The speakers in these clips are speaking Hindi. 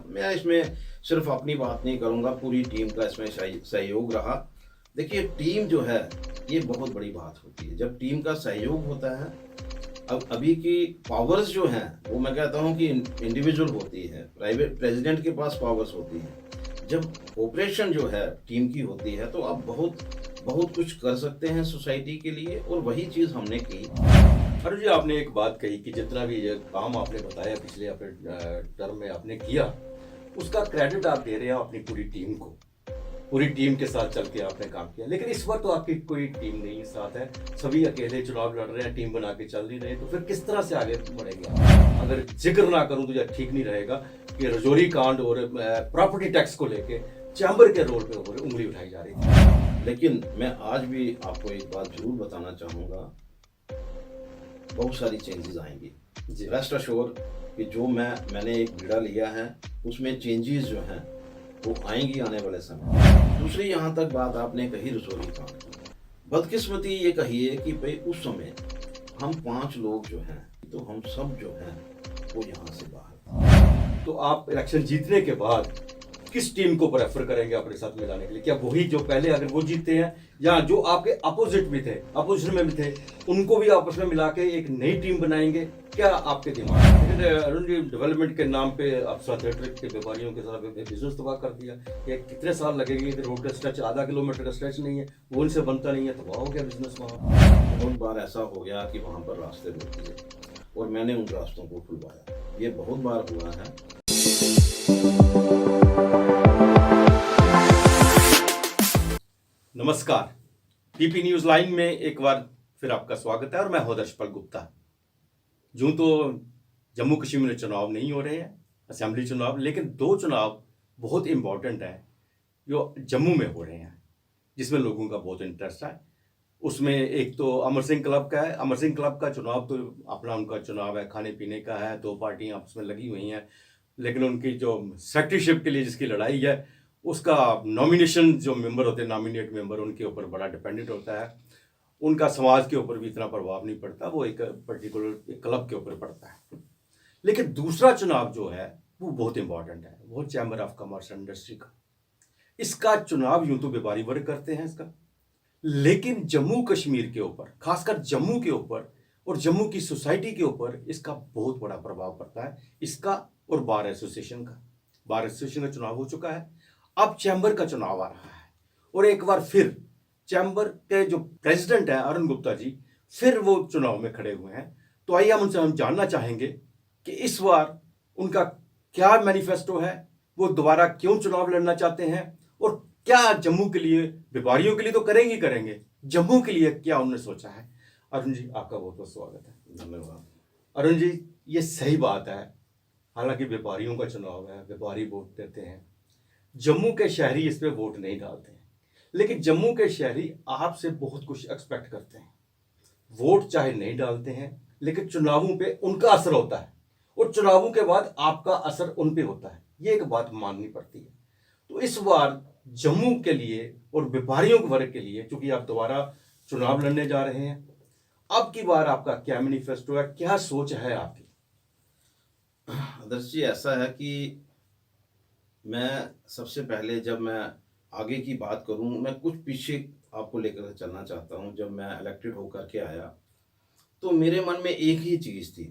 मैं इसमें सिर्फ अपनी बात नहीं करूँगा, पूरी टीम का इसमें सहयोग रहा। देखिए टीम जो है ये बहुत बड़ी बात होती है। जब टीम का सहयोग होता है, अब अभी की पावर्स जो हैं वो मैं कहता हूँ कि इंडिविजुअल होती है, प्राइवेट प्रेसिडेंट के पास पावर्स होती हैं। जब ऑपरेशन जो है टीम की होती है तो आप बहुत बहुत कुछ कर सकते हैं सोसाइटी के लिए, और वही चीज़ हमने की। अरे जी, आपने एक बात कही कि जितना भी ये काम आपने बताया पिछले अपने टर्म में आपने किया, उसका क्रेडिट आप दे रहे हैं अपनी पूरी टीम को। पूरी टीम के साथ चल के आपने काम किया, लेकिन इस वक्त तो आपकी कोई टीम नहीं साथ है, सभी अकेले चुनाव लड़ रहे हैं, टीम बना के चल नहीं रहे, तो फिर किस तरह से आगे बढ़ेंगे आप? अगर जिक्र ना करूं तो यह ठीक नहीं रहेगा कि रजौरी कांड और प्रॉपर्टी टैक्स को लेके चैम्बर के रोल पे उंगली उठाई जा रही थी। लेकिन मैं आज भी आपको एक बात जरूर बताना चाहूँगा, बहुत सारी चेंजेस आएंगी जी। रेस्ट अश्योर कि जो मैंने एक बीड़ा लिया है उसमें चेंजेस जो हैं वो आएंगी आने वाले समय। दूसरी यहाँ तक बात आपने कही रजौरी कांड की, बदकिस्मती ये कही है कि भाई उस समय हम 5 लोग जो हैं, तो हम सब जो हैं वो यहाँ से बाहर। तो आप इलेक्शन जीतने के बाद किस टीम को प्रेफर करेंगे अपने साथ मिलाने के लिए? क्या वही जो पहले अगर वो जीतते हैं, या जो आपके अपोजिट भी थे, अपोजिशन में भी थे, उनको भी आपस में मिला के एक नई टीम बनाएंगे? क्या आपके दिमाग में? लेकिन अरुण जी, डेवलपमेंट के नाम पे अब थिएटर के व्यापारियों के साथ बिजनेस तबाह कर दिया। ये कितने साल लगेगी? रोड का स्ट्रेच आधा किलोमीटर का स्ट्रेच नहीं है, वो उनसे बनता नहीं है, तबाह हो गया बिजनेस वहाँ। बहुत बार ऐसा हो गया कि वहाँ पर रास्ते रोक दिए और मैंने उन रास्तों को खुलवाया, ये बहुत बार हुआ है। नमस्कार, टीपी न्यूज लाइन में एक बार फिर आपका स्वागत है और मैं हूं दर्शपल गुप्ता। यूं तो जम्मू कश्मीर में चुनाव नहीं हो रहे हैं, असेंबली चुनाव, लेकिन 2 चुनाव बहुत इंपॉर्टेंट है जो जम्मू में हो रहे हैं, जिसमें लोगों का बहुत इंटरेस्ट है। उसमें एक तो अमर सिंह क्लब का है। अमर सिंह क्लब का चुनाव तो अपना उनका चुनाव है, खाने पीने का है, 2 पार्टियां आपस में लगी हुई हैं, लेकिन उनकी जो सेक्रेटरीशिप के लिए जिसकी लड़ाई है, उसका नॉमिनेशन जो मेंबर होते हैं, नॉमिनेट मेंबर, उनके ऊपर बड़ा डिपेंडेंट होता है। उनका समाज के ऊपर भी इतना प्रभाव नहीं पड़ता, वो एक पर्टिकुलर एक क्लब के ऊपर पड़ता है। लेकिन दूसरा चुनाव जो है वो बहुत इंपॉर्टेंट है, वो chamber of commerce and industry का। इसका चुनाव यूं तो व्यापारी वर्ग करते हैं इसका, लेकिन जम्मू कश्मीर के ऊपर, खासकर जम्मू के ऊपर और जम्मू की सोसाइटी के ऊपर इसका बहुत बड़ा प्रभाव पड़ता है, इसका और बार एसोसिएशन का। बार एसोसिएशन का चुनाव हो चुका है, अब चैम्बर का चुनाव आ रहा है, और एक बार फिर चैम्बर के जो प्रेसिडेंट हैं अरुण गुप्ता जी, फिर वो चुनाव में खड़े हुए हैं। तो आइए हम जानना चाहेंगे कि इस बार उनका क्या मैनिफेस्टो है, वो दोबारा क्यों चुनाव लड़ना चाहते हैं, और क्या जम्मू के लिए, व्यापारियों के लिए तो करेंगे करेंगे, जम्मू के लिए क्या उन्होंने सोचा है। अरुण जी, आपका बहुत बहुत स्वागत है। धन्यवाद। अरुण जी, ये सही बात है, हालांकि व्यापारियों का चुनाव है, व्यापारी वोट देते हैं, जम्मू के शहरी इस पे वोट नहीं डालते हैं, लेकिन जम्मू के शहरी आपसे बहुत कुछ एक्सपेक्ट करते हैं। वोट चाहे नहीं डालते हैं, लेकिन चुनावों पे उनका असर होता है, और चुनावों के बाद आपका असर उन पे होता है, ये एक बात माननी पड़ती है। तो इस बार जम्मू के लिए और व्यापारियों के वर्ग के लिए, चूंकि आप दोबारा चुनाव लड़ने जा रहे हैं, अब की बार आपका क्या मैनिफेस्टो है, क्या सोच है आपकी? आदर्श जी, ऐसा है कि मैं सबसे पहले, जब मैं आगे की बात करूं, मैं कुछ पीछे आपको लेकर चलना चाहता हूं। जब मैं इलेक्टेड होकर के आया तो मेरे मन में एक ही चीज़ थी,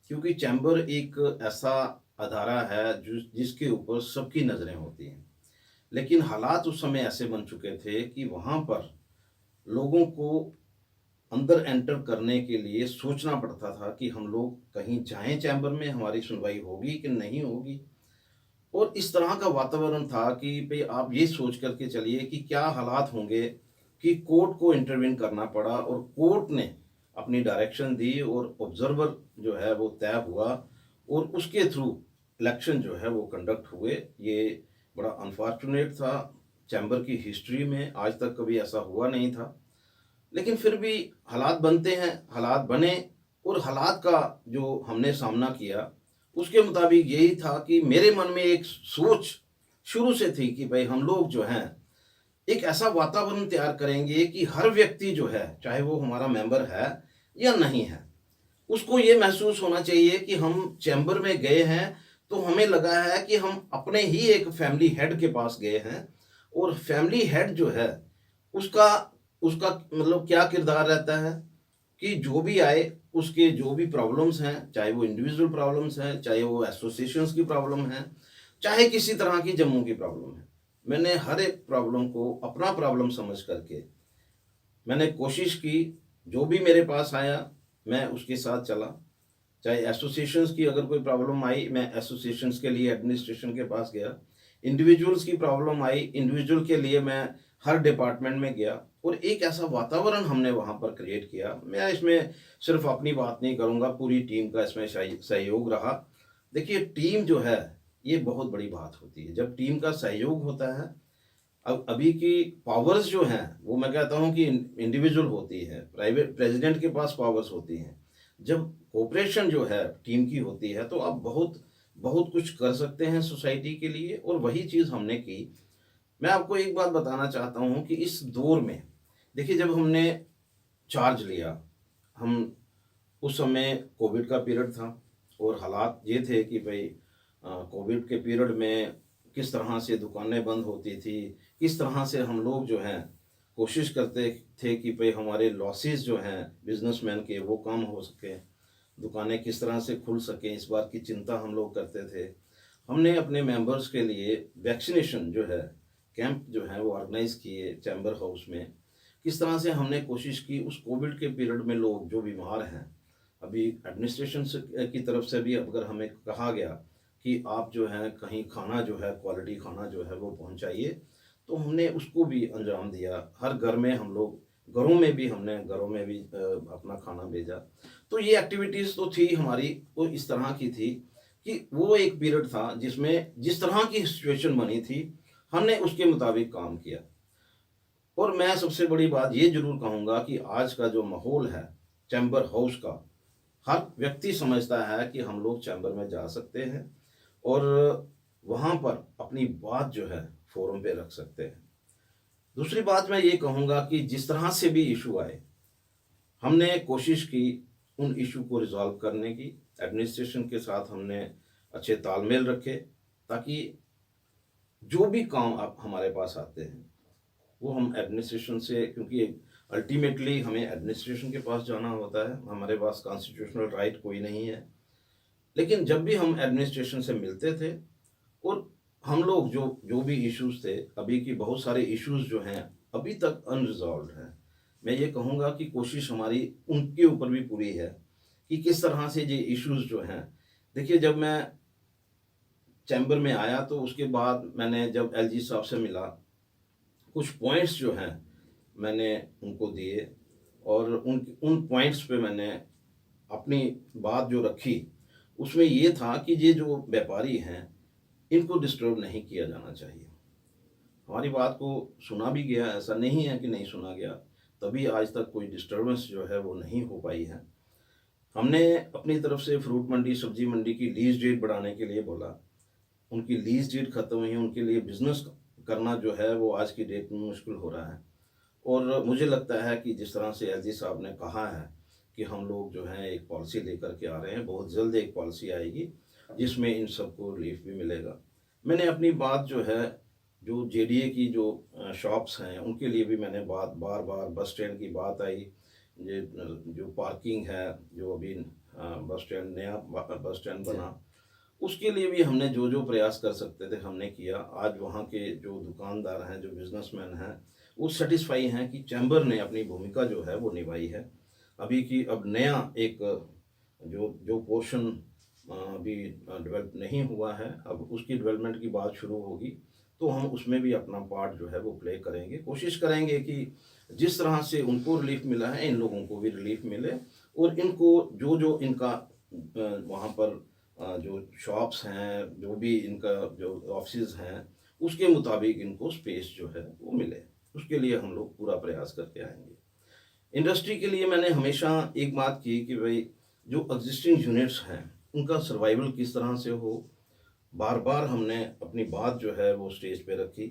क्योंकि चैम्बर एक ऐसा अदारा है जिसके ऊपर सबकी नज़रें होती हैं। लेकिन हालात उस समय ऐसे बन चुके थे कि वहाँ पर लोगों को अंदर एंटर करने के लिए सोचना पड़ता था कि हम लोग कहीं जाएं चैम्बर में, हमारी सुनवाई होगी कि नहीं होगी। और इस तरह का वातावरण था कि भाई आप ये सोच करके चलिए कि क्या हालात होंगे, कि कोर्ट को इंटरवीन करना पड़ा और कोर्ट ने अपनी डायरेक्शन दी और ऑब्जर्वर जो है वो तय हुआ, और उसके थ्रू इलेक्शन जो है वो कंडक्ट हुए। ये बड़ा अनफॉर्चुनेट था, चैम्बर की हिस्ट्री में आज तक कभी ऐसा हुआ नहीं था। लेकिन फिर भी हालात बनते हैं, हालात बने, और हालात का जो हमने सामना किया उसके मुताबिक यही था कि मेरे मन में एक सोच शुरू से थी कि भाई हम लोग जो हैं एक ऐसा वातावरण तैयार करेंगे कि हर व्यक्ति जो है, चाहे वो हमारा मेंबर है या नहीं है, उसको ये महसूस होना चाहिए कि हम चैम्बर में गए हैं तो हमें लगा है कि हम अपने ही एक फैमिली हेड के पास गए हैं, और फैमिली हेड जो है उसका उसका मतलब क्या किरदार रहता है कि जो भी आए उसके जो भी प्रॉब्लम्स हैं, चाहे वो इंडिविजुअल प्रॉब्लम्स हैं, चाहे वो एसोसिएशंस की प्रॉब्लम है, चाहे किसी तरह की जम्मू की प्रॉब्लम है, मैंने हर एक प्रॉब्लम को अपना प्रॉब्लम समझ करके मैंने कोशिश की, जो भी मेरे पास आया मैं उसके साथ चला। चाहे एसोसिएशंस की अगर कोई प्रॉब्लम आई, मैं एसोसिएशंस के लिए एडमिनिस्ट्रेशन के पास गया। इंडिविजुअल्स की प्रॉब्लम आई, इंडिविजुअल के लिए मैं हर डिपार्टमेंट में गया, और एक ऐसा वातावरण हमने वहाँ पर क्रिएट किया। मैं इसमें सिर्फ अपनी बात नहीं करूँगा, पूरी टीम का इसमें सहयोग रहा। देखिए, टीम जो है ये बहुत बड़ी बात होती है। जब टीम का सहयोग होता है, अब अभी की पावर्स जो हैं वो मैं कहता हूँ कि इंडिविजुअल होती है, प्राइवेट प्रेसिडेंट के पास पावर्स होती हैं। जब कोऑपरेशन जो है टीम की होती है तो आप बहुत बहुत कुछ कर सकते हैं सोसाइटी के लिए, और वही चीज़ हमने की। मैं आपको एक बात बताना चाहता हूँ कि इस दौर में देखिए, जब हमने चार्ज लिया, हम उस समय कोविड का पीरियड था, और हालात ये थे कि भाई कोविड के पीरियड में किस तरह से दुकानें बंद होती थी, किस तरह से हम लोग जो हैं कोशिश करते थे कि भाई हमारे लॉसेस जो हैं बिजनेसमैन के वो कम हो सकें, दुकानें किस तरह से खुल सकें, इस बात की चिंता हम लोग करते थे। हमने अपने मेंबर्स के लिए वैक्सीनेशन जो है कैंप जो है वो ऑर्गेनाइज किए चैम्बर हाउस में। किस तरह से हमने कोशिश की उस कोविड के पीरियड में लोग जो बीमार हैं, अभी एडमिनिस्ट्रेशन की तरफ से भी अगर हमें कहा गया कि आप जो है कहीं खाना जो है क्वालिटी खाना जो है वो पहुंचाइए, तो हमने उसको भी अंजाम दिया। हर घर में हम लोग घरों में भी अपना खाना भेजा। तो ये एक्टिविटीज़ तो थी हमारी, वो इस तरह की थी कि वो एक पीरियड था जिसमें जिस तरह की सिचुएशन बनी थी हमने उसके मुताबिक काम किया। और मैं सबसे बड़ी बात ये जरूर कहूँगा कि आज का जो माहौल है चैम्बर हाउस का, हर व्यक्ति समझता है कि हम लोग चैम्बर में जा सकते हैं और वहाँ पर अपनी बात जो है फोरम पे रख सकते हैं। दूसरी बात मैं ये कहूँगा कि जिस तरह से भी इशू आए, हमने कोशिश की उन इशू को रिजॉल्व करने की। एडमिनिस्ट्रेशन के साथ हमने अच्छे तालमेल रखे, ताकि जो भी काम आप हमारे पास आते हैं वो हम एडमिनिस्ट्रेशन से, क्योंकि अल्टीमेटली हमें एडमिनिस्ट्रेशन के पास जाना होता है, हमारे पास कॉन्स्टिट्यूशनल राइट कोई नहीं है। लेकिन जब भी हम एडमिनिस्ट्रेशन से मिलते थे, और हम लोग जो जो भी इश्यूज थे, अभी की बहुत सारे इश्यूज जो हैं अभी तक अनरिजॉल्व हैं, मैं ये कहूँगा कि कोशिश हमारी उनके ऊपर भी पूरी है कि किस तरह से ये इश्यूज जो हैं। देखिए, जब मैं चैम्बर में आया तो उसके बाद मैंने जब एलजी साहब से मिला, कुछ पॉइंट्स जो हैं मैंने उनको दिए, और उन पॉइंट्स पे मैंने अपनी बात जो रखी, उसमें ये था कि ये जो व्यापारी हैं इनको डिस्टर्ब नहीं किया जाना चाहिए। हमारी बात को सुना भी गया, ऐसा नहीं है कि नहीं सुना गया, तभी आज तक कोई डिस्टर्बेंस जो है वो नहीं हो पाई है। हमने अपनी तरफ से फ्रूट मंडी सब्जी मंडी की लीज डेट बढ़ाने के लिए बोला, उनकी लीज डेट खत्म हुई, उनके लिए बिजनेस करना जो है वो आज की डेट में मुश्किल हो रहा है। और मुझे लगता है कि जिस तरह से एलजी साहब ने कहा है कि हम लोग जो है एक पॉलिसी लेकर के आ रहे हैं, बहुत जल्द एक पॉलिसी आएगी जिसमें इन सबको रिलीफ भी मिलेगा। मैंने अपनी बात जो है, जो जेडीए की जो शॉप्स हैं उनके लिए भी मैंने बात बार बार, बस स्टैंड की बात आई, ये जो पार्किंग है, जो अभी बस स्टैंड नया बस स्टैंड बना, उसके लिए भी हमने जो जो प्रयास कर सकते थे हमने किया। आज वहाँ के जो दुकानदार हैं, जो बिजनेसमैन हैं, वो सेटिस्फाई हैं कि चैम्बर ने अपनी भूमिका जो है वो निभाई है। अभी की अब नया एक जो जो पोर्शन अभी डेवलप नहीं हुआ है, अब उसकी डेवलपमेंट की बात शुरू होगी, तो हम उसमें भी अपना पार्ट जो है वो प्ले करेंगे। कोशिश करेंगे कि जिस तरह से उनको रिलीफ मिला है इन लोगों को भी रिलीफ मिले, और इनको जो जो इनका वहाँ पर जो शॉप्स हैं, जो भी इनका जो ऑफिस हैं, उसके मुताबिक इनको स्पेस जो है वो मिले। उसके लिए हम लोग पूरा प्रयास करके आएंगे। इंडस्ट्री के लिए मैंने हमेशा एक बात की कि भाई जो एग्जिस्टिंग यूनिट्स हैं उनका सर्वाइवल किस तरह से हो। बार बार हमने अपनी बात जो है वो स्टेज पे रखी,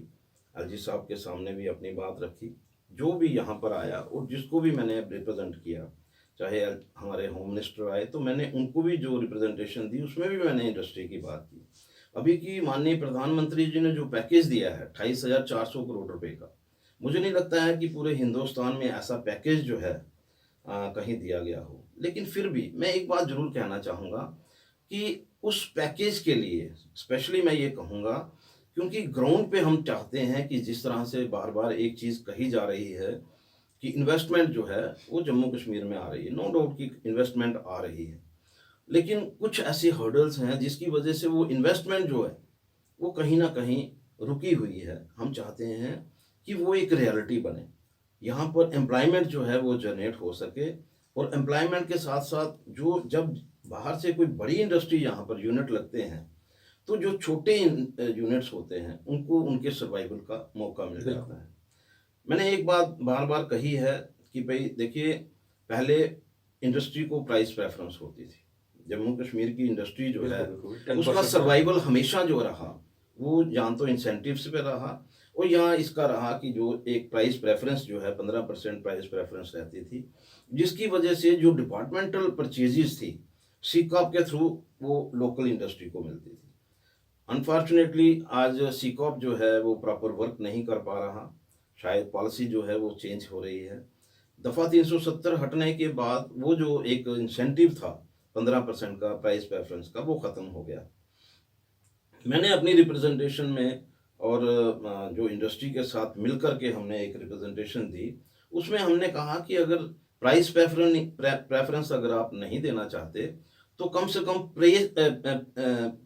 एलजी साहब के सामने भी अपनी बात रखी, जो भी यहाँ पर आया और जिसको भी मैंने रिप्रेजेंट किया, चाहे हमारे होम मिनिस्टर आए, तो मैंने उनको भी जो रिप्रेजेंटेशन दी उसमें भी मैंने इंडस्ट्री की बात की। अभी की माननीय प्रधानमंत्री जी ने जो पैकेज दिया है 28,400 करोड़ रुपए का, मुझे नहीं लगता है कि पूरे हिंदुस्तान में ऐसा पैकेज जो है कहीं दिया गया हो। लेकिन फिर भी मैं एक बात ज़रूर कहना चाहूँगा कि उस पैकेज के लिए स्पेशली मैं ये कहूँगा, क्योंकि ग्राउंड पे हम चाहते हैं कि जिस तरह से बार-बार एक चीज़ कही जा रही है कि इन्वेस्टमेंट जो है वो जम्मू कश्मीर में आ रही है। नो डाउट कि इन्वेस्टमेंट आ रही है। लेकिन कुछ ऐसी हर्डल्स हैं जिसकी वजह से वो इन्वेस्टमेंट जो है वो कहीं न कहीं रुकी हुई है। हम चाहते हैं कि वो एक रियलिटी बने। यहाँ पर एम्प्लॉयमेंट जो है वो जनरेट हो सके, और एम्प्लॉयमेंट के साथ-साथ जो जब बाहर से कोई बड़ी इंडस्ट्री यहाँ पर यूनिट लगते हैं, तो जो छोटे यूनिट्स होते हैं उनको उनके सर्वाइवल का मौका मिल जाता है। मैंने एक बात बार-बार कही है कि भई देखिए, पहले इंडस्ट्री को प्राइस प्रेफ़रेंस होती थी। जम्मू कश्मीर की इंडस्ट्री जो है बिल्कुल, बिल्कुल, उसका 10% सर्वाइवल हमेशा जो रहा, वो या तो इंसेंटिव्स पे रहा, और यहाँ इसका रहा कि जो एक प्राइस प्रेफ़रेंस जो है 15% प्राइस प्रेफ़रेंस रहती थी, जिसकी वजह से जो डिपार्टमेंटल परचेज़ेज़ थी, सीकॉप के थ्रू वो लोकल इंडस्ट्री को मिलती थी। अनफॉर्चुनेटली आज सीकॉप जो है वो प्रॉपर वर्क नहीं कर पा रहा। शायद पॉलिसी जो है वो चेंज हो रही है। दफ़ा 370 हटने के बाद वो जो एक इंसेंटिव था 15% का प्राइस प्रेफ़रेंस का, वो ख़त्म हो गया। मैंने अपनी रिप्रेजेंटेशन में और जो इंडस्ट्री के साथ मिलकर के हमने एक रिप्रेजेंटेशन दी, उसमें हमने कहा कि अगर प्राइस प्रेफ़रेंस अगर आप नहीं देना चाहते, तो कम से कम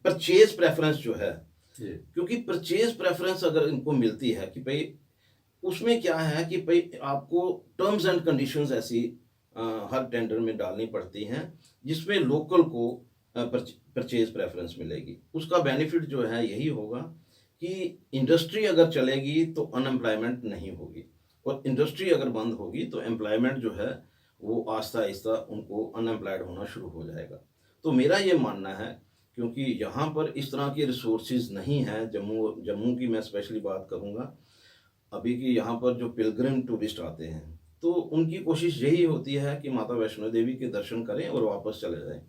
परचेज़ प्रेफ़रेंस जो है, जी, क्योंकि परचेज़ प्रेफ़रेंस अगर इनको मिलती है कि भई उसमें क्या है कि भई आपको टर्म्स एंड कंडीशंस ऐसी हर टेंडर में डालनी पड़ती हैं, जिसमें लोकल को परचेज़ प्रेफ़रेंस मिलेगी। उसका बेनिफिट जो है यही होगा कि इंडस्ट्री अगर चलेगी तो अनएम्प्लॉयमेंट नहीं होगी, और इंडस्ट्री अगर बंद होगी तो एम्प्लॉयमेंट जो है वो आहिस्ता-आहिस्ता उनको अनएम्प्लॉयड होना शुरू हो जाएगा। तो मेरा ये मानना है, क्योंकि यहाँ पर इस तरह के रिसोर्सेज़ नहीं हैं, जम्मू जम्मू की मैं स्पेशली बात करूँगा। अभी की यहाँ पर जो पिलग्रिम टूरिस्ट आते हैं, तो उनकी कोशिश यही होती है कि माता वैष्णो देवी के दर्शन करें और वापस चले जाएँ।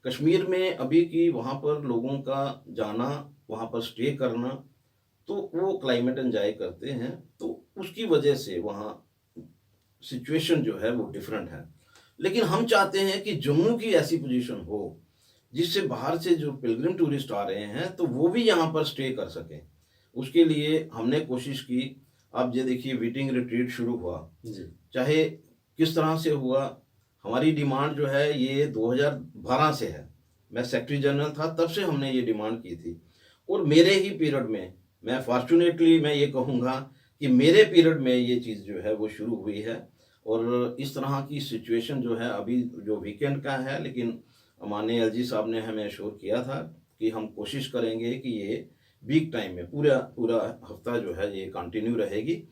कश्मीर में अभी की वहाँ पर लोगों का जाना, वहाँ पर स्टे करना, तो वो क्लाइमेट एन्जॉय करते हैं, तो उसकी वजह से वहाँ सिचुएशन जो है वो डिफरेंट है। लेकिन हम चाहते हैं कि जम्मू की ऐसी पोजीशन हो, जिससे बाहर से जो पिलग्रिम टूरिस्ट आ रहे हैं, तो वो भी यहाँ पर स्टे कर सकें। उसके लिए हमने कोशिश की। अब ये देखिए वीटिंग रिट्रीट शुरू हुआ, जी, चाहे किस तरह से हुआ, हमारी डिमांड जो है ये 2012 से है। मैं सेक्रेटरी जनरल था तब से हमने ये डिमांड की थी, और मेरे ही पीरियड में, मैं फॉर्च्यूनेटली मैं ये कहूँगा कि मेरे पीरियड में ये चीज़ जो है वो शुरू हुई है। और इस तरह की सिचुएशन जो है अभी जो वीकेंड का है, लेकिन माननीय एलजी साहब ने हमें एश्योर किया था कि हम कोशिश करेंगे कि ये वीक टाइम में पूरा पूरा हफ्ता जो है ये कंटिन्यू रहेगी।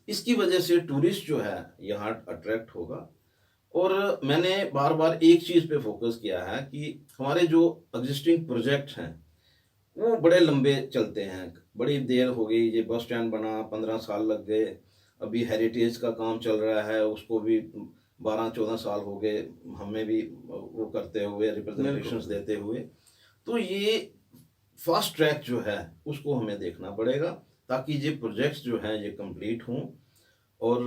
इसकी वजह से टूरिस्ट जो है यहाँ अट्रैक्ट होगा। और मैंने बार-बार एक चीज़ पे फ़ोकस किया है कि हमारे जो एक्जिस्टिंग प्रोजेक्ट हैं, वो बड़े लंबे चलते हैं। बड़ी देर हो गई, ये बस स्टैंड बना 15 साल लग गए। अभी हेरिटेज का काम चल रहा है, उसको भी 12-14 साल हो गए, हमें भी वो करते हुए, रिप्रेजेंटेशंस बिल्कुल। देते हुए। तो ये फास्ट ट्रैक जो है उसको हमें देखना पड़ेगा, ताकि ये प्रोजेक्ट्स जो हैं ये कंप्लीट हों, और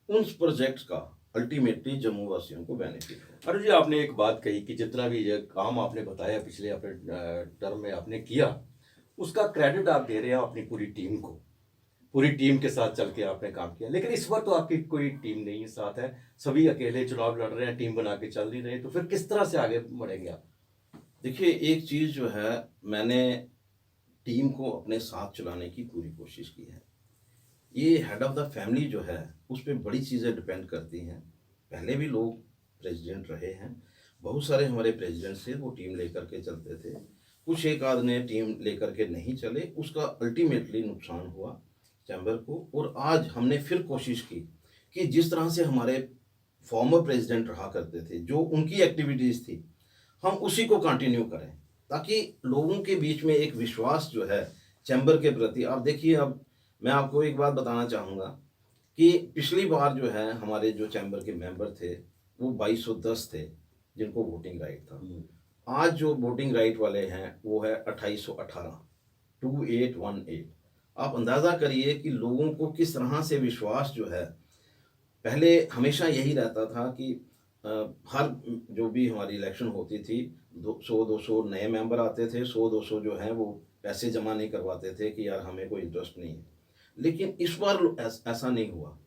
उन प्रोजेक्ट्स का अल्टीमेटली जम्मू वासियों को बेनिफिट हो। अरे जी, आपने एक बात कही कि जितना भी ये काम आपने बताया पिछले अपने टर्म में आपने किया, उसका क्रेडिट आप दे रहे हैं अपनी पूरी टीम को। पूरी टीम के साथ चल के आपने काम किया। लेकिन इस बार तो आपकी कोई टीम नहीं है साथ है, सभी अकेले चुनाव लड़ रहे हैं, टीम बना के चल नहीं रहे, तो फिर किस तरह से आगे बढ़ेंगे आप? देखिए, एक चीज़ जो है, मैंने टीम को अपने साथ चलाने की पूरी कोशिश की है। ये हेड ऑफ़ द फैमिली जो है, उस पे बड़ी चीज़ें डिपेंड करती हैं। पहले भी लोग प्रेज़िडेंट रहे हैं, बहुत सारे हमारे प्रेज़िडेंट्स थे, वो टीम लेकर के चलते थे। कुछ एक आध ने टीम लेकर के नहीं चले, उसका अल्टीमेटली नुकसान हुआ चैम्बर को। और आज हमने फिर कोशिश की कि जिस तरह से हमारे फॉर्मर प्रेज़िडेंट रहा करते थे, जो उनकी एक्टिविटीज़ थी, हम उसी को कंटिन्यू करें, ताकि लोगों के बीच में एक विश्वास जो है चैम्बर के प्रति। आप देखिए, अब मैं आपको एक बात बताना चाहूँगा कि पिछली बार जो है हमारे जो चैम्बर के मेंबर थे, वो 2210 थे जिनको वोटिंग राइट था। हम्म, आज जो वोटिंग राइट वाले हैं वो है 2818, 2818। आप अंदाज़ा करिए कि लोगों को किस तरह से विश्वास जो है, पहले हमेशा यही रहता था कि अ, हर जो भी हमारी इलेक्शन होती थी, 200 नए मेंबर आते थे, 100-200 जो हैं वो पैसे जमा नहीं करवाते थे कि यार हमें कोई इंटरेस्ट नहीं है। लेकिन इस बार ऐसा नहीं हुआ।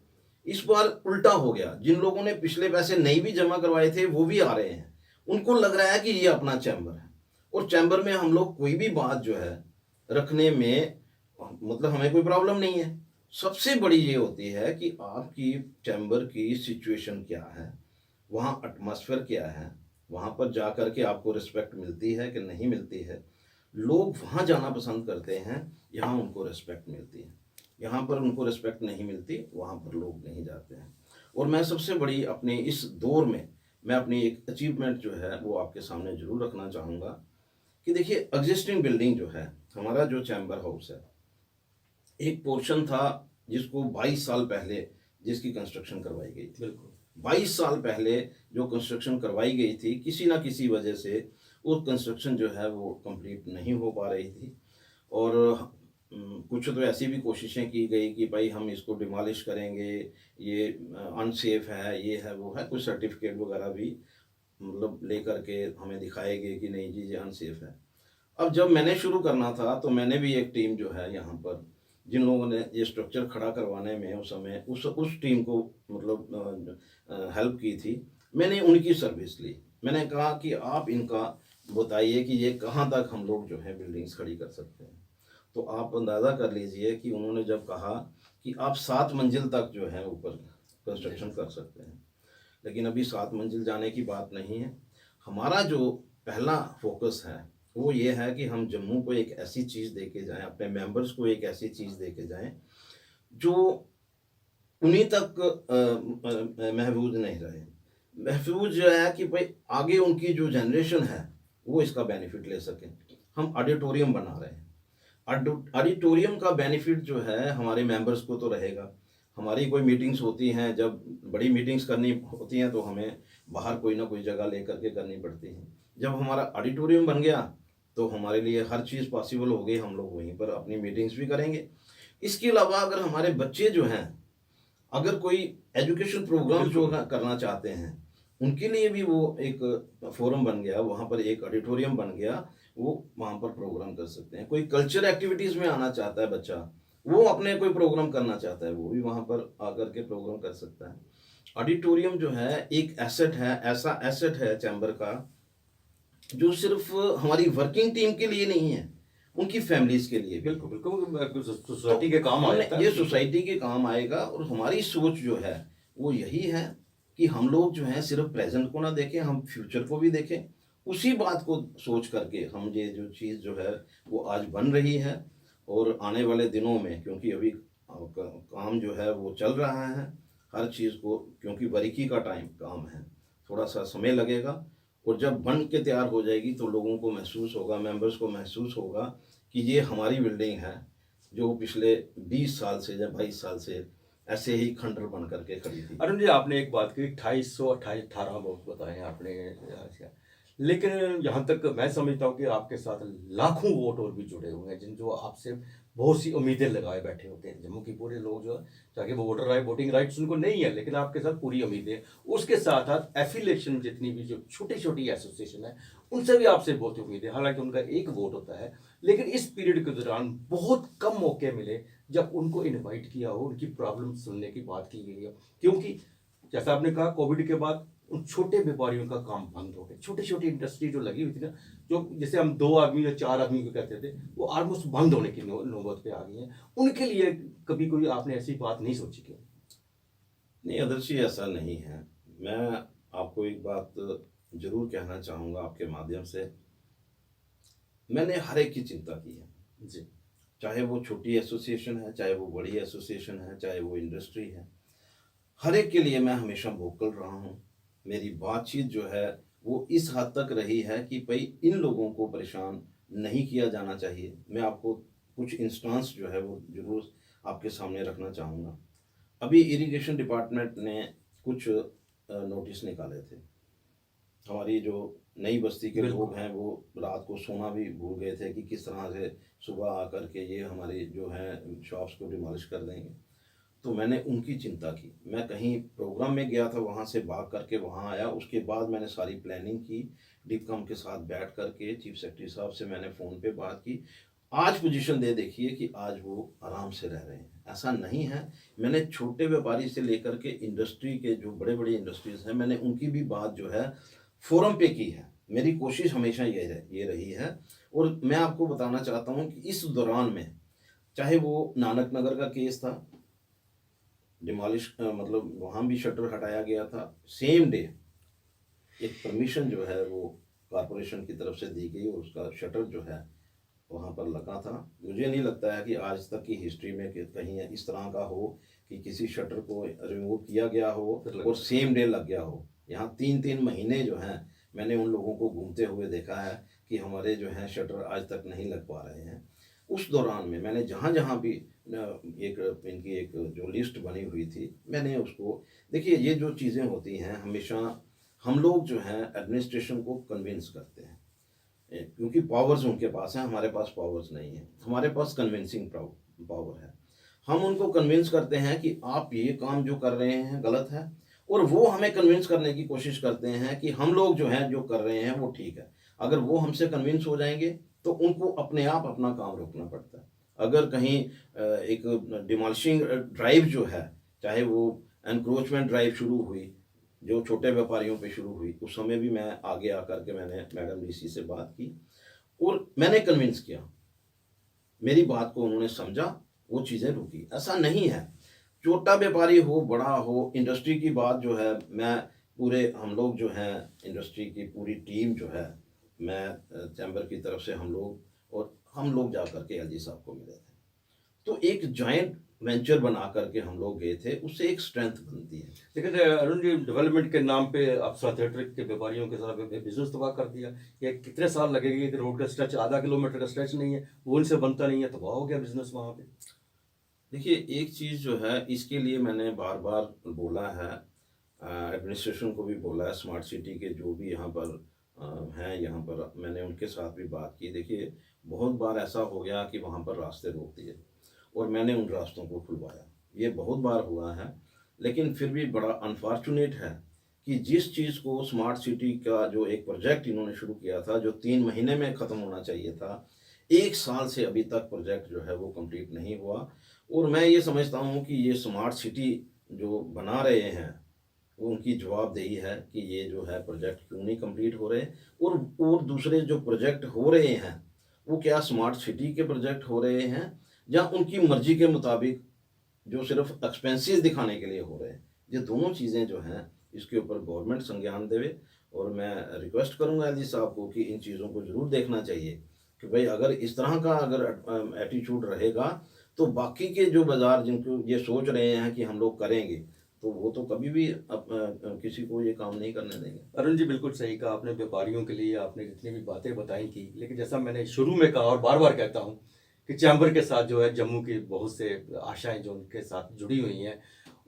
इस बार उल्टा हो गया। जिन लोगों ने पिछले पैसे नहीं भी जमा करवाए थे वो भी आ रहे हैं। उनको लग रहा है कि ये अपना चैम्बर है, और चैम्बर में हम लोग कोई भी बात जो है रखने में, मतलब हमें कोई प्रॉब्लम नहीं है। सबसे बड़ी ये होती है कि आपकी चैम्बर की सिचुएशन क्या है, वहाँ एटमॉस्फेयर क्या है, वहाँ पर जा कर के आपको रिस्पेक्ट मिलती है कि नहीं मिलती है। लोग वहाँ जाना पसंद करते हैं, यहाँ उनको रिस्पेक्ट मिलती है। यहाँ पर उनको रिस्पेक्ट नहीं मिलती, वहाँ पर लोग नहीं जाते हैं। और मैं सबसे बड़ी अपने इस दौर में मैं अपनी एक अचीवमेंट जो है वो आपके सामने ज़रूर रखना चाहूँगा कि देखिए, एग्जिस्टिंग बिल्डिंग जो है, हमारा जो चैम्बर हाउस है, एक पोर्शन था जिसको 22 साल पहले जिसकी कंस्ट्रक्शन करवाई गई थी। बिल्कुल। 22 साल पहले जो कंस्ट्रक्शन करवाई गई थी, किसी ना किसी वजह से वो कंस्ट्रक्शन जो है वो कंप्लीट नहीं हो पा रही थी। और कुछ तो ऐसी भी कोशिशें की गई कि भाई हम इसको डिमॉलिश करेंगे, ये अनसेफ है, ये है, वो है, कुछ सर्टिफिकेट वगैरह भी मतलब लेकर के हमें दिखाएंगे कि नहीं जी ये अनसेफ है। अब जब मैंने शुरू करना था तो मैंने भी एक टीम जो है यहाँ पर, जिन लोगों ने ये स्ट्रक्चर खड़ा करवाने में उस समय उस टीम को मतलब हेल्प की थी, मैंने उनकी सर्विस ली। मैंने कहा कि आप इनका बताइए कि ये कहाँ तक हम लोग जो है बिल्डिंग्स खड़ी कर सकते हैं। तो आप अंदाज़ा कर लीजिए कि उन्होंने जब कहा कि आप 7 मंजिल तक जो है ऊपर कंस्ट्रक्शन कर सकते हैं, लेकिन अभी 7 मंजिल जाने की बात नहीं है। हमारा जो पहला फोकस है वो ये है कि हम जम्मू को एक ऐसी चीज़ दे के जाएँ, अपने मेंबर्स को एक ऐसी चीज़ दे के जाएँ जो उन्हीं तक महफूज नहीं रहे। महफूज जो है कि भाई आगे उनकी जो जनरेशन है वो इसका बेनिफिट ले सकें। हम ऑडिटोरियम बना रहे हैं। ऑडिटोरियम का बेनिफिट जो है हमारे मेंबर्स को तो रहेगा। हमारी कोई मीटिंग्स होती हैं, जब बड़ी मीटिंग्स करनी होती हैं तो हमें बाहर कोई ना कोई जगह लेकर के करनी पड़ती है। जब हमारा ऑडिटोरियम बन गया तो हमारे लिए हर चीज़ पॉसिबल हो गई, हम लोग वहीं पर अपनी मीटिंग्स भी करेंगे। इसके अलावा अगर हमारे बच्चे जो हैं, अगर कोई एजुकेशन प्रोग्राम जो करना चाहते हैं, उनके लिए भी वो एक फोरम बन गया, वहाँ पर एक ऑडिटोरियम बन गया, वो वहाँ पर प्रोग्राम कर सकते हैं। कोई कल्चर एक्टिविटीज़ में आना चाहता है बच्चा, वो अपने कोई प्रोग्राम करना चाहता है, वो भी वहाँ पर आकर के प्रोग्राम कर सकता है। ऑडिटोरियम जो है एक एसेट है, ऐसा एसेट है चैम्बर का जो सिर्फ हमारी वर्किंग टीम के लिए नहीं है, उनकी फैमिलीज के लिए भी। बिल्कुल बिल्कुल, सोसाइटी के काम हमने आता है। ये सोसाइटी के काम आएगा। और हमारी सोच जो है वो यही है कि हम लोग जो है सिर्फ प्रेजेंट को ना देखें, हम फ्यूचर को भी देखें। उसी बात को सोच करके हम ये जो चीज़ जो है वो आज बन रही है, और आने वाले दिनों में, क्योंकि अभी काम जो है वो चल रहा है हर चीज़ को, क्योंकि बारीकी का टाइम काम है, थोड़ा सा समय लगेगा। और जब बन के तैयार हो जाएगी तो लोगों को महसूस होगा, मेंबर्स को महसूस होगा कि ये हमारी बिल्डिंग है जो पिछले 20 साल से या 22 साल से ऐसे ही खंडर बन करके खड़ी थी। अरुण जी, आपने एक बात की 2818 वोट बताए आपने, अच्छा। लेकिन यहाँ तक मैं समझता हूँ कि आपके साथ लाखों वोट और भी जुड़े हुए हैं, जिन जो आपसे बहुत सी उम्मीदें लगाए बैठे होते हैं। जम्मू के पूरे लोग जो है, चाहे वो वोटर राइट वोटिंग राइट्स उनको नहीं है, लेकिन आपके साथ पूरी उम्मीदें। उसके साथ साथ एफिलेशन जितनी भी जो छोटी छोटी एसोसिएशन है, उनसे भी आपसे बहुत उम्मीद है। हालांकि उनका एक वोट होता है, लेकिन इस पीरियड के दौरान बहुत कम मौके मिले जब उनको इनवाइट किया हो, उनकी प्रॉब्लम सुनने की बात की गई हो। क्योंकि जैसा आपने कहा, कोविड के बाद उन छोटे व्यापारियों का काम बंद हो गया। छोटी छोटी इंडस्ट्री जो लगी हुई थी ना, जो जैसे हम 2 आदमी या 4 आदमी को कहते थे, वो ऑलमोस्ट बंद होने की नौबत पे आ गई है। उनके लिए कभी कोई आपने ऐसी बात नहीं सोची क्यों? नहीं आदर्श जी, ऐसा नहीं है। मैं आपको एक बात जरूर कहना चाहूँगा आपके माध्यम से। मैंने हर एक की चिंता की है जी। चाहे वो छोटी एसोसिएशन है, चाहे वो बड़ी एसोसिएशन है, चाहे वो इंडस्ट्री है। हर एक के लिए मैं हमेशा वोकल रहा हूँ। मेरी बातचीत जो है वो इस हद तक रही है कि भाई इन लोगों को परेशान नहीं किया जाना चाहिए। मैं आपको कुछ इंस्टांस जो है वो ज़रूर आपके सामने रखना चाहूँगा। अभी इरिगेशन डिपार्टमेंट ने कुछ नोटिस निकाले थे। हमारी जो नई बस्ती के बिल्कुल। लोग हैं वो रात को सोना भी भूल गए थे कि किस तरह से सुबह आकर के ये हमारी जो है शॉप्स को डिमॉलिश कर देंगे। तो मैंने उनकी चिंता की। मैं कहीं प्रोग्राम में गया था, वहाँ से भाग करके वहाँ आया। उसके बाद मैंने सारी प्लानिंग की। डिपकॉम के साथ बैठ करके चीफ सेक्रेटरी साहब से मैंने फ़ोन पे बात की। आज पोजीशन दे देखिए कि आज वो आराम से रह रहे हैं। ऐसा नहीं है। मैंने छोटे व्यापारी से लेकर के इंडस्ट्री के जो बड़े-बड़े इंडस्ट्रीज़ हैं, मैंने उनकी भी बात जो है फ़ोरम पे की है। मेरी कोशिश हमेशा ये रही है। और मैं आपको बताना चाहता हूँ कि इस दौरान में, चाहे वो नानक नगर का केस था, मतलब वहाँ भी शटर हटाया गया था। सेम डे एक परमिशन जो है वो कॉरपोरेशन की तरफ से दी गई और उसका शटर जो है वहाँ पर लगा था। मुझे नहीं लगता है कि आज तक की हिस्ट्री में कि कहीं इस तरह का हो कि किसी शटर को रिमूव किया गया हो फिर लग और सेम डे लग गया हो। यहाँ 3-3 महीने जो हैं मैंने उन लोगों को घूमते हुए देखा है कि हमारे जो हैं शटर आज तक नहीं लग पा रहे हैं। उस दौरान में मैंने जहाँ-जहाँ भी एक इनकी एक जो लिस्ट बनी हुई थी, मैंने उसको देखिए, ये जो चीज़ें होती हैं हमेशा हम लोग जो हैं एडमिनिस्ट्रेशन को कन्विंस करते हैं। क्योंकि पावर्स उनके पास हैं, हमारे पास पावर्स नहीं है। हमारे पास कन्विंसिंग पावर है। हम उनको कन्विंस करते हैं कि आप ये काम जो कर रहे हैं गलत है, और वो हमें कन्विंस करने की कोशिश करते हैं कि हम लोग जो हैं जो कर रहे हैं वो ठीक है। अगर वो हमसे कन्विंस हो जाएंगे तो उनको अपने आप अपना काम रोकना पड़ता है। अगर कहीं एक डिमॉलिशिंग ड्राइव जो है, चाहे वो एनक्रोचमेंट ड्राइव शुरू हुई, जो छोटे व्यापारियों पे शुरू हुई, उस समय भी मैं आगे आकर के मैंने मैडम डीसी से बात की और मैंने कन्विंस किया। मेरी बात को उन्होंने समझा, वो चीज़ें रुकी। ऐसा नहीं है, छोटा व्यापारी हो, बड़ा हो, इंडस्ट्री की बात जो है, मैं पूरे हम लोग जो हैं इंडस्ट्री की पूरी टीम जो है, मैं चैम्बर की तरफ से हम लोग जा कर के एलजी साहब को मिले थे। तो एक जॉइंट वेंचर बना करके हम लोग गए थे, उससे एक स्ट्रेंथ बनती है। लेकिन अरुण जी, डेवलपमेंट के नाम पे अप्सरा थिएटर के व्यापारियों के साथ बिजनेस तबाह कर दिया। ये कितने साल लगेंगे कि रोड का स्ट्रेच आधा किलोमीटर का स्ट्रेच नहीं है, वो उनसे बनता नहीं है, तबाह हो गया बिजनेस वहाँ पे। देखिए, एक चीज़ जो है इसके लिए मैंने बार बार बोला है, एडमिनिस्ट्रेशन को भी बोला है, स्मार्ट सिटी के जो भी यहाँ पर हैं, यहाँ पर मैंने उनके साथ भी बात की। देखिए, बहुत बार ऐसा हो गया कि वहाँ पर रास्ते रोक दिए और मैंने उन रास्तों को खुलवाया। ये बहुत बार हुआ है। लेकिन फिर भी बड़ा अनफॉर्चुनेट है कि जिस चीज़ को स्मार्ट सिटी का जो एक प्रोजेक्ट इन्होंने शुरू किया था, जो 3 महीने में ख़त्म होना चाहिए था, 1 साल से अभी तक प्रोजेक्ट जो है वो कंप्लीट नहीं हुआ। और मैं ये समझता हूँ कि ये स्मार्ट सिटी जो बना रहे हैं, वो उनकी जवाबदेही है कि ये जो है प्रोजेक्ट क्यों नहीं कंप्लीट हो रहे, और दूसरे जो प्रोजेक्ट हो रहे हैं वो क्या स्मार्ट सिटी के प्रोजेक्ट हो रहे हैं या उनकी मर्जी के मुताबिक जो सिर्फ एक्सपेंसेस दिखाने के लिए हो रहे हैं। ये दोनों चीज़ें जो हैं इसके ऊपर गवर्नमेंट संज्ञान देवे। और मैं रिक्वेस्ट करूंगा एलजी साहब को कि इन चीज़ों को ज़रूर देखना चाहिए कि भाई अगर इस तरह का अगर एटीट्यूड रहेगा तो बाकी के जो बाज़ार जिनको ये सोच रहे हैं कि हम लोग करेंगे, तो वो तो कभी भी किसी को ये काम नहीं करने देंगे। अरुण जी, बिल्कुल सही कहा आपने। व्यापारियों के लिए आपने जितनी भी बातें बताई की, लेकिन जैसा मैंने शुरू में कहा और बार बार कहता हूँ कि चैम्बर के साथ जो है जम्मू की बहुत से आशाएं जो उनके साथ जुड़ी हुई हैं,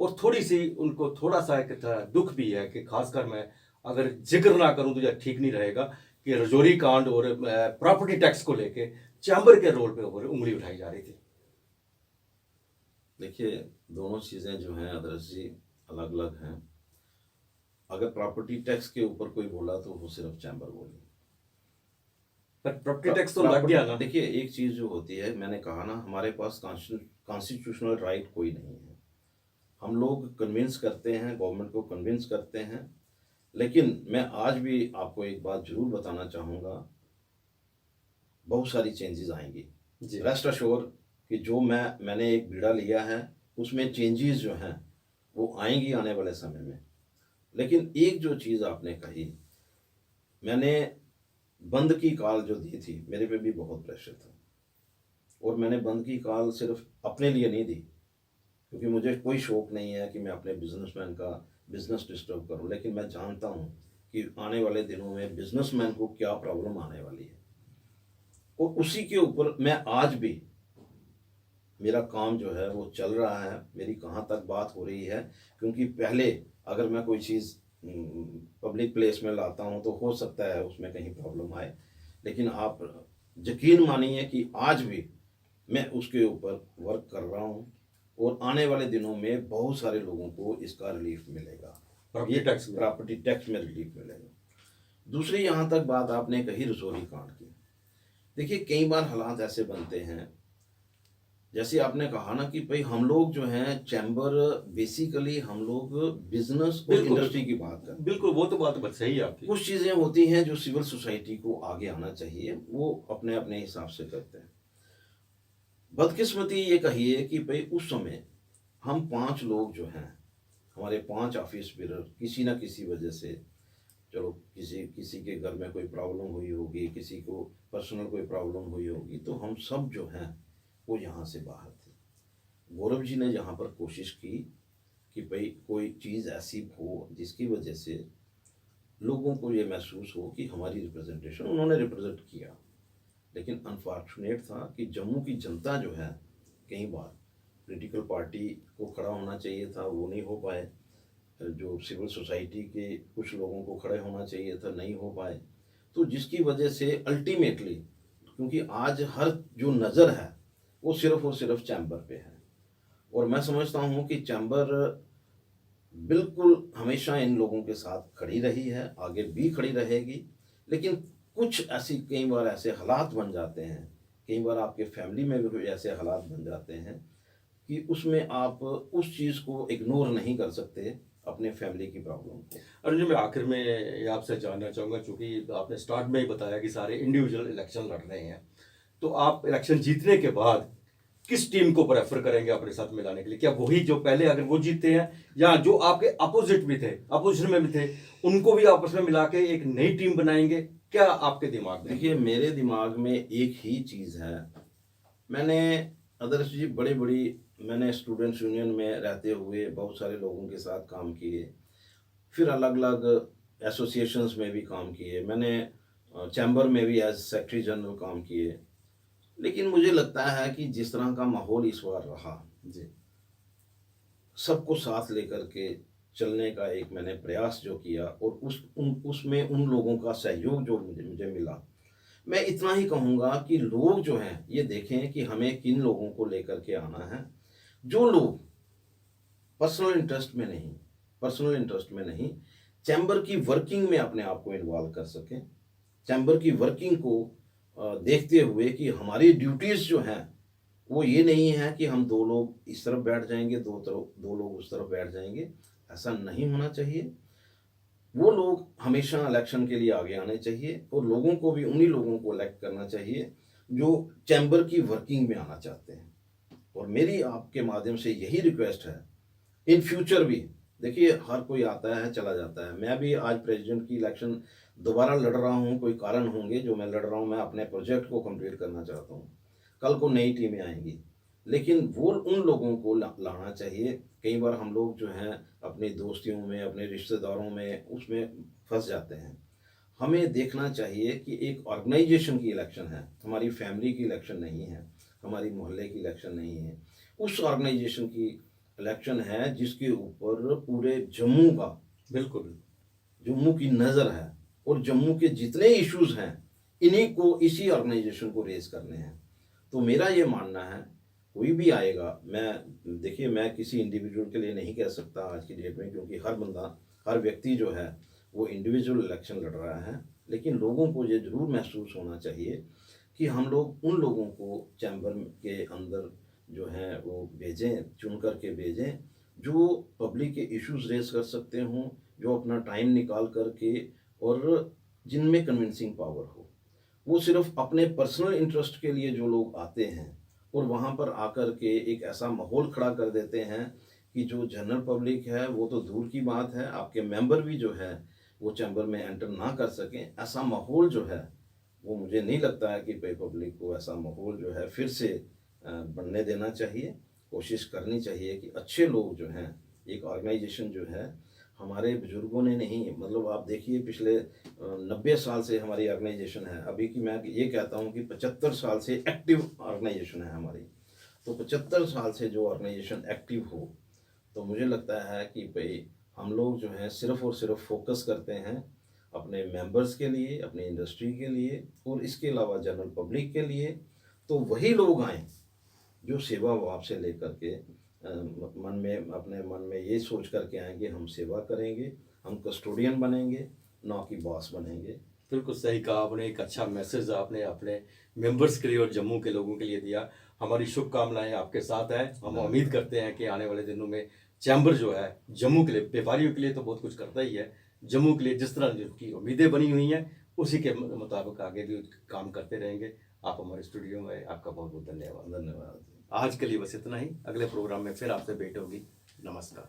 और थोड़ी सी उनको थोड़ा सा एक दुख भी है कि खासकर मैं अगर जिक्र ना करूं तो यह ठीक नहीं रहेगा कि रजौरी कांड और प्रॉपर्टी टैक्स को लेके चैम्बर के रोल पे उंगली उठाई जा रही थी। देखिए, दोनों चीज़ें जो हैं आदर्श जी अलग अलग हैं। अगर प्रॉपर्टी टैक्स के ऊपर कोई बोला तो वो सिर्फ चैम्बर बोली। पर प्रॉपर्टी टैक्स तो लग गया ना। देखिए, एक चीज़ जो होती है, मैंने कहा ना, हमारे पास कॉन्स्टिट्यूशनल राइट कोई नहीं है। हम लोग कन्विंस करते हैं, गवर्नमेंट को कन्विंस करते हैं। लेकिन मैं आज भी आपको एक बात ज़रूर बताना चाहूँगा, बहुत सारी चेंजेस आएंगी। जी। रेस्ट अश्योर कि जो मैंने एक बीड़ा लिया है उसमें चेंजेस जो हैं वो आएंगी आने वाले समय में। लेकिन एक जो चीज़ आपने कही, मैंने बंद की कॉल जो दी थी, मेरे पे भी बहुत प्रेशर था। और मैंने बंद की कॉल सिर्फ अपने लिए नहीं दी, क्योंकि मुझे कोई शौक नहीं है कि मैं अपने बिजनेसमैन का बिजनेस डिस्टर्ब करूं। लेकिन मैं जानता हूं कि आने वाले दिनों में बिजनेसमैन को क्या प्रॉब्लम आने वाली है, और उसी के ऊपर मैं आज भी, मेरा काम जो है वो चल रहा है। मेरी कहाँ तक बात हो रही है, क्योंकि पहले अगर मैं कोई चीज़ पब्लिक प्लेस में लाता हूँ तो हो सकता है उसमें कहीं प्रॉब्लम आए, लेकिन आप यकीन मानिए कि आज भी मैं उसके ऊपर वर्क कर रहा हूँ और आने वाले दिनों में बहुत सारे लोगों को इसका रिलीफ मिलेगा। प्रॉपर्टी ये टैक्स में। प्रॉपर्टी टैक्स में रिलीफ मिलेगा। दूसरी, यहाँ तक बात आपने कही रसोई कांड की, देखिए कई बार हालात ऐसे बनते हैं, जैसे आपने कहा ना कि भाई हम लोग जो हैं चैम्बर, बेसिकली हम लोग बिजनेस और बिल्कुल इंडस्ट्री की बात करते हैं। बिल्कुल, वो तो बात सही है आपकी। कुछ चीज़ें होती हैं जो सिविल सोसाइटी को आगे आना चाहिए, वो अपने अपने हिसाब से करते हैं। बदकिस्मती ये कहिए कि भाई उस समय हम 5 लोग जो हैं, हमारे 5 ऑफिस बीरर किसी ना किसी वजह से, चलो किसी किसी के घर में कोई प्रॉब्लम हुई होगी, किसी को पर्सनल कोई प्रॉब्लम हुई होगी, तो हम सब जो हैं वो यहाँ से बाहर थे। गौरव जी ने यहाँ पर कोशिश की कि भाई कोई चीज़ ऐसी हो जिसकी वजह से लोगों को ये महसूस हो कि हमारी रिप्रेजेंटेशन, उन्होंने रिप्रेजेंट किया। लेकिन अनफॉर्चुनेट था कि जम्मू की जनता जो है, कई बार पॉलिटिकल पार्टी को खड़ा होना चाहिए था, वो नहीं हो पाए। जो सिविल सोसाइटी के कुछ लोगों को खड़े होना चाहिए था, नहीं हो पाए। तो जिसकी वजह से अल्टीमेटली, क्योंकि आज हर जो नज़र है वो सिर्फ और सिर्फ चैम्बर पे है, और मैं समझता हूँ कि चैम्बर बिल्कुल हमेशा इन लोगों के साथ खड़ी रही है, आगे भी खड़ी रहेगी। लेकिन कुछ ऐसी कई बार ऐसे हालात बन जाते हैं, कई बार आपके फैमिली में भी कोई ऐसे हालात बन जाते हैं कि उसमें आप उस चीज़ को इग्नोर नहीं कर सकते, अपने फैमिली की प्रॉब्लम को। अर्जुन, मैं आखिर में ये आपसे जानना चाहूँगा, चूँकि आपने स्टार्ट में ही बताया कि सारे इंडिविजुअल इलेक्शन लड़ रहे हैं, तो आप इलेक्शन जीतने के बाद किस टीम को प्रेफर करेंगे अपने साथ मिलाने के लिए? क्या वही जो पहले अगर वो जीतते हैं, या जो आपके अपोजिट भी थे, अपोजिशन में भी थे, उनको भी आपस में मिला के एक नई टीम बनाएंगे? क्या आपके दिमाग में? देखिए मेरे दिमाग में एक ही चीज़ है। मैंने आदर्श जी मैंने स्टूडेंट्स यूनियन में रहते हुए बहुत सारे लोगों के साथ काम किए, फिर अलग अलग एसोसिएशंस में भी काम किए, मैंने चैम्बर में भी एज सेक्रेटरी जनरल काम किए। लेकिन मुझे लगता है कि जिस तरह का माहौल इस बार रहा, जी। सबको साथ लेकर के चलने का एक मैंने प्रयास जो किया, और उसमें उन लोगों का सहयोग जो मुझे मुझे मिला, मैं इतना ही कहूँगा कि लोग जो हैं ये देखें कि हमें किन लोगों को लेकर के आना है। जो लोग पर्सनल इंटरेस्ट में नहीं, चैम्बर की वर्किंग में अपने आप को इन्वॉल्व कर सकें, चैम्बर की वर्किंग को देखते हुए कि हमारी ड्यूटीज़ जो हैं वो ये नहीं है कि हम 2 लोग इस तरफ बैठ जाएंगे, 2 लोग उस तरफ बैठ जाएंगे। ऐसा नहीं होना चाहिए। वो लोग हमेशा इलेक्शन के लिए आगे आने चाहिए, और लोगों को भी उन्हीं लोगों को इलेक्ट करना चाहिए जो चैम्बर की वर्किंग में आना चाहते हैं। और मेरी आपके माध्यम से यही रिक्वेस्ट है, इन फ्यूचर भी, देखिए हर कोई आता है चला जाता है। मैं भी आज प्रेसिडेंट की इलेक्शन दोबारा लड़ रहा हूँ, कोई कारण होंगे जो मैं लड़ रहा हूँ, मैं अपने प्रोजेक्ट को कंप्लीट करना चाहता हूँ। कल को नई टीमें आएंगी, लेकिन वो उन लोगों को लाना चाहिए। कई बार हम लोग जो हैं अपनी दोस्तियों में, अपने रिश्तेदारों में, उसमें फंस जाते हैं। हमें देखना चाहिए कि एक ऑर्गेनाइजेशन की इलेक्शन है, हमारी फैमिली की इलेक्शन नहीं है, हमारी मोहल्ले की इलेक्शन नहीं है, उस ऑर्गेनाइजेशन की इलेक्शन है जिसके ऊपर पूरे जम्मू का, बिल्कुल। जम्मू की नज़र है, और जम्मू के जितने इश्यूज हैं इन्हीं को, इसी ऑर्गेनाइजेशन को रेज करने हैं। तो मेरा ये मानना है, कोई भी आएगा, मैं देखिए मैं किसी इंडिविजुअल के लिए नहीं कह सकता आज की डेट में, क्योंकि हर बंदा, हर व्यक्ति जो है वो इंडिविजुअल इलेक्शन लड़ रहा है। लेकिन लोगों को ये ज़रूर महसूस होना चाहिए कि हम लोग उन लोगों को चैम्बर के अंदर जो है वो भेजें, चुन कर के भेजें, जो पब्लिक के इश्यूज रेज कर सकते हों, जो अपना टाइम निकाल करके, और जिनमें कन्विंसिंग पावर हो। वो सिर्फ अपने पर्सनल इंटरेस्ट के लिए जो लोग आते हैं और वहाँ पर आकर के एक ऐसा माहौल खड़ा कर देते हैं कि जो जनरल पब्लिक है वो तो दूर की बात है, आपके मेंबर भी जो है वो चैम्बर में एंटर ना कर सकें, ऐसा माहौल जो है वो मुझे नहीं लगता है कि पब्लिक को ऐसा माहौल जो है फिर से बनने देना चाहिए। कोशिश करनी चाहिए कि अच्छे लोग जो हैं, एक ऑर्गेनाइजेशन जो है, हमारे बुजुर्गों ने नहीं, मतलब आप देखिए पिछले 90 साल से हमारी ऑर्गेनाइजेशन है, अभी की मैं ये कहता हूँ कि 75 साल से एक्टिव ऑर्गेनाइजेशन है हमारी। तो 75 साल से जो ऑर्गेनाइजेशन एक्टिव हो, तो मुझे लगता है कि भाई हम लोग जो है सिर्फ और सिर्फ फोकस करते हैं अपने मेंबर्स के लिए, अपनी इंडस्ट्री के लिए और इसके अलावा जनरल पब्लिक के लिए। तो वही लोग आएँ जो सेवा भाव से लेकर के मन में अपने मन में ये सोच करके आएंगे हम सेवा करेंगे, हम कस्टोडियन बनेंगे, ना कि बॉस बनेंगे। बिल्कुल सही कहा आपने। एक अच्छा मैसेज आपने अपने मेंबर्स के लिए और जम्मू के लोगों के लिए दिया। हमारी शुभकामनाएं आपके साथ है। हम उम्मीद करते हैं कि आने वाले दिनों में चैम्बर जो है जम्मू के लिए, व्यापारियों के लिए तो बहुत कुछ करता ही है, जम्मू के लिए जिस तरह की उम्मीदें बनी हुई हैं उसी के मुताबिक आगे भी काम करते रहेंगे। आप हमारे स्टूडियो में, आपका बहुत बहुत धन्यवाद। धन्यवाद। आज के लिए बस इतना ही। अगले प्रोग्राम में फिर आपसे भेंट होगी। नमस्कार।